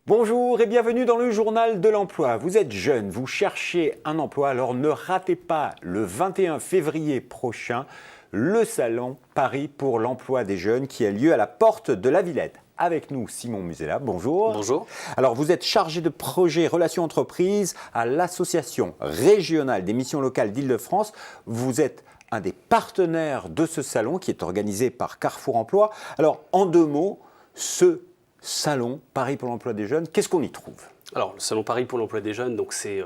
Bonjour et bienvenue dans le journal de l'emploi. Vous êtes jeune, vous cherchez un emploi, alors ne ratez pas le 21 février prochain le salon Paris pour l'emploi des jeunes qui a lieu à la porte de la Villette. Avec nous, Simon Musella, bonjour. Bonjour. Alors, vous êtes chargé de projet Relations Entreprises à l'Association régionale des missions locales d'Île-de-France. Vous êtes un des partenaires de ce salon qui est organisé par Carrefour Emploi. Alors, en deux mots, ce salon Paris pour l'emploi des jeunes, qu'est-ce qu'on y trouve ? Alors, le salon Paris pour l'emploi des jeunes, donc c'est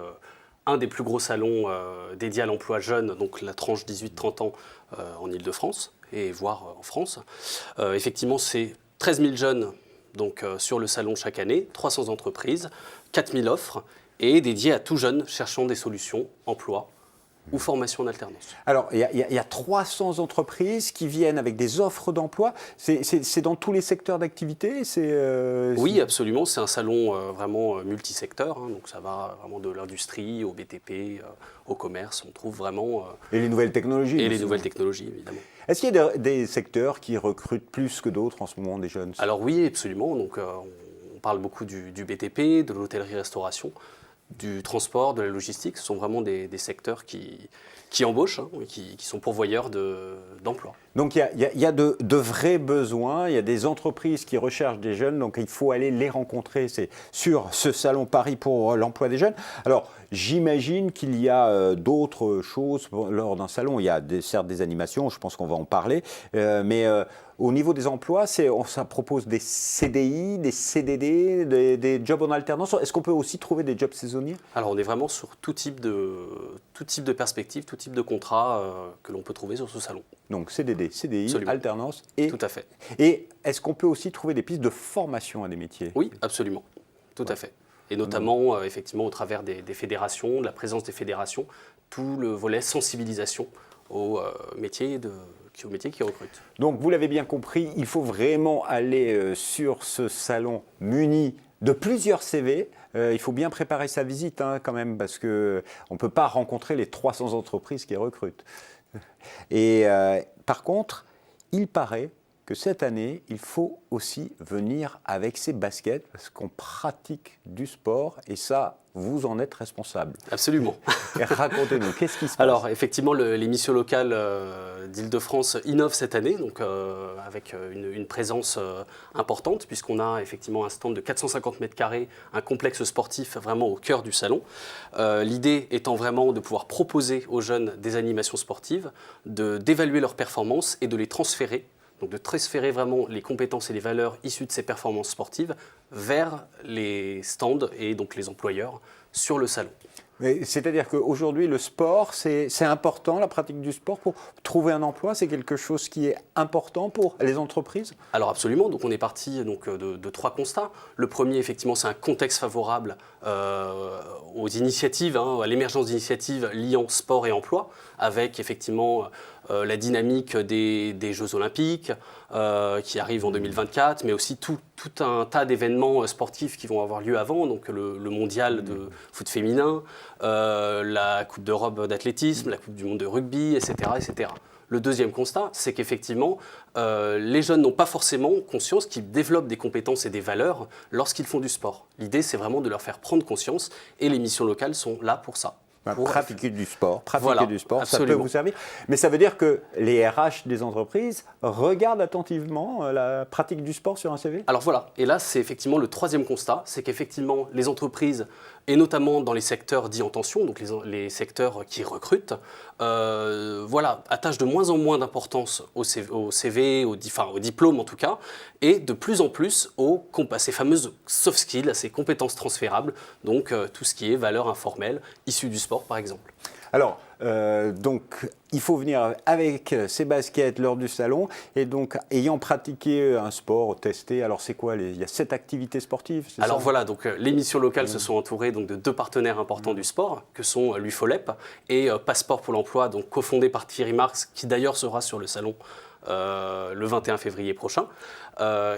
un des plus gros salons dédiés à l'emploi jeune, donc la tranche 18-30 ans en Île-de-France et voire en France. Effectivement, c'est 13 000 jeunes donc, sur le salon chaque année, 300 entreprises, 4 000 offres et dédiées à tout jeune cherchant des solutions, emploi ou formation en alternance. Alors, il y a 300 entreprises qui viennent avec des offres d'emploi. C'est dans tous les secteurs d'activité Oui, absolument. C'est un salon vraiment multisecteur. Hein, donc, ça va vraiment de l'industrie au BTP, au commerce. On trouve vraiment... et les nouvelles technologies. Et les nouvelles technologies, évidemment. Est-ce qu'il y a des secteurs qui recrutent plus que d'autres en ce moment, des jeunes ? Alors oui, absolument. Donc, on parle beaucoup du BTP, de l'hôtellerie-restauration, du transport, de la logistique. Ce sont vraiment des secteurs qui embauchent, hein, qui sont pourvoyeurs d'emplois. Donc il y a de vrais besoins, il y a des entreprises qui recherchent des jeunes, donc il faut aller les rencontrer. C'est sur ce salon Paris pour l'emploi des jeunes. Alors j'imagine qu'il y a d'autres choses lors d'un salon. Il y a certes des animations, je pense qu'on va en parler, mais au niveau des emplois, ça propose des CDI, des CDD, des jobs en alternance. Est-ce qu'on peut aussi trouver des jobs saisonniers ? Alors on est vraiment sur tout type de perspective, tout type de contrat que l'on peut trouver sur ce salon. Donc CDD, CDI, Absolument. alternance. Tout à fait. Et est-ce qu'on peut aussi trouver des pistes de formation à des métiers ? Oui, absolument. Tout à fait. Et notamment, effectivement, au travers des fédérations, de la présence des fédérations, tout le volet sensibilisation aux métiers qui recrutent. Donc, vous l'avez bien compris, il faut vraiment aller sur ce salon muni de plusieurs CV. Il faut bien préparer sa visite quand même, parce qu'on ne peut pas rencontrer les 300 entreprises qui recrutent. Et par contre, il paraît que cette année, il faut aussi venir avec ses baskets parce qu'on pratique du sport et ça, vous en êtes responsable. Absolument. Et racontez-nous, qu'est-ce qui se passe ? Alors, effectivement, les missions locales d'Île-de-France innovent cette année, donc avec une présence importante, puisqu'on a effectivement un stand de 450 mètres carrés, un complexe sportif vraiment au cœur du salon. L'idée étant vraiment de pouvoir proposer aux jeunes des animations sportives, d'évaluer leurs performances et de les transférer. Donc de transférer vraiment les compétences et les valeurs issues de ces performances sportives vers les stands et donc les employeurs sur le salon. C'est-à-dire qu'aujourd'hui, le sport, c'est important, la pratique du sport pour trouver un emploi, c'est quelque chose qui est important pour les entreprises ? Alors absolument, donc on est parti donc, de trois constats. Le premier, effectivement, c'est un contexte favorable aux initiatives, à l'émergence d'initiatives liant sport et emploi, avec effectivement la dynamique des Jeux Olympiques qui arrivent en 2024, mais aussi tout un tas d'événements sportifs qui vont avoir lieu avant, donc le mondial de foot féminin, la Coupe d'Europe d'athlétisme, la Coupe du monde de rugby, etc., etc. Le deuxième constat, c'est qu'effectivement, les jeunes n'ont pas forcément conscience qu'ils développent des compétences et des valeurs lorsqu'ils font du sport. L'idée, c'est vraiment de leur faire prendre conscience et les missions locales sont là pour ça. Pratiquer du sport, Absolument. Ça peut vous servir. Mais ça veut dire que les RH des entreprises regardent attentivement la pratique du sport sur un CV ? Alors voilà, et là c'est effectivement le troisième constat, c'est qu'effectivement les entreprises, et notamment dans les secteurs dits en tension, donc les secteurs qui recrutent, attachent de moins en moins d'importance au CV, au diplôme en tout cas, et de plus en plus à ces fameuses soft skills, à ces compétences transférables, donc tout ce qui est valeurs informelles, issues du sport par exemple. Alors, donc, il faut venir avec ses baskets lors du salon et donc, ayant pratiqué un sport, testé, alors c'est quoi il y a 7 activités sportives, c'est Alors ça ? voilà, donc les missions locales se sont entourées donc, de 2 partenaires importants du sport, que sont l'UFOLEP et Passeport pour l'emploi, donc cofondé par Thierry Marx, qui d'ailleurs sera sur le salon le 21 février prochain.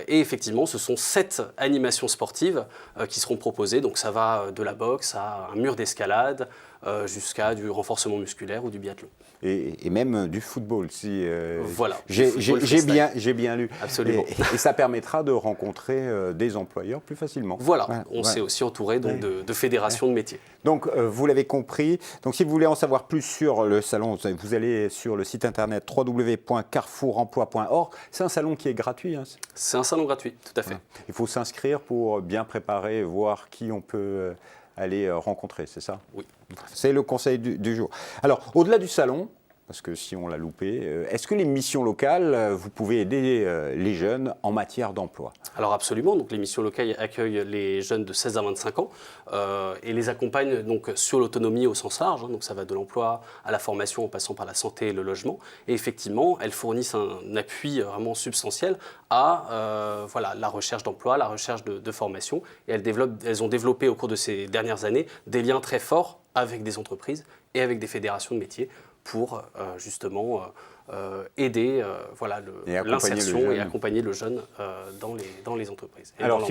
Et effectivement, ce sont 7 animations sportives qui seront proposées. Donc ça va de la boxe à un mur d'escalade jusqu'à du renforcement musculaire. musculaire ou du biathlon. Et même du football, si Voilà. j'ai bien lu. Absolument. Et ça permettra de rencontrer des employeurs plus facilement. Voilà, on s'est aussi entouré donc, de fédérations de métiers. Donc, vous l'avez compris. Donc, si vous voulez en savoir plus sur le salon, vous allez sur le site internet www.carrefouремploi.org. C'est un salon qui est gratuit. Hein. C'est un salon gratuit, tout à fait. Il faut s'inscrire pour bien préparer, voir qui on peut aller rencontrer, c'est ça? Oui. C'est le conseil du jour. Alors, au-delà du salon, parce que si on l'a loupé, est-ce que les missions locales, vous pouvez aider les jeunes en matière d'emploi? Alors absolument, donc les missions locales accueillent les jeunes de 16 à 25 ans et les accompagnent donc sur l'autonomie au sens large, hein, donc ça va de l'emploi à la formation en passant par la santé et le logement. Et effectivement, elles fournissent un appui vraiment substantiel à la recherche d'emploi, la recherche de formation. Et elles ont développé au cours de ces dernières années des liens très forts avec des entreprises et avec des fédérations de métiers pour justement aider l'insertion et accompagner le jeune dans les entreprises. Et alors,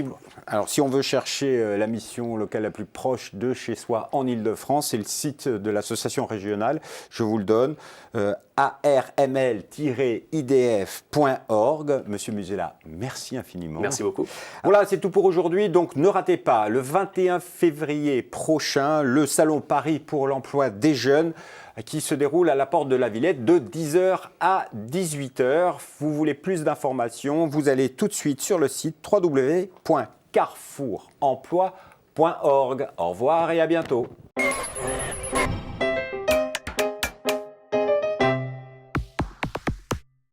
si on veut chercher la mission locale la plus proche de chez soi en Ile-de-France, c'est le site de l'association régionale, je vous le donne, arml-idf.org. Monsieur Musella, merci infiniment. Merci beaucoup. Voilà, c'est tout pour aujourd'hui. Donc, ne ratez pas, le 21 février prochain, le Salon Paris pour l'emploi des jeunes qui se déroule à la porte de la Villette de 10h à 18h. Vous voulez plus d'informations, vous allez tout de suite sur le site www.carrefouремploi.org. Au revoir et à bientôt.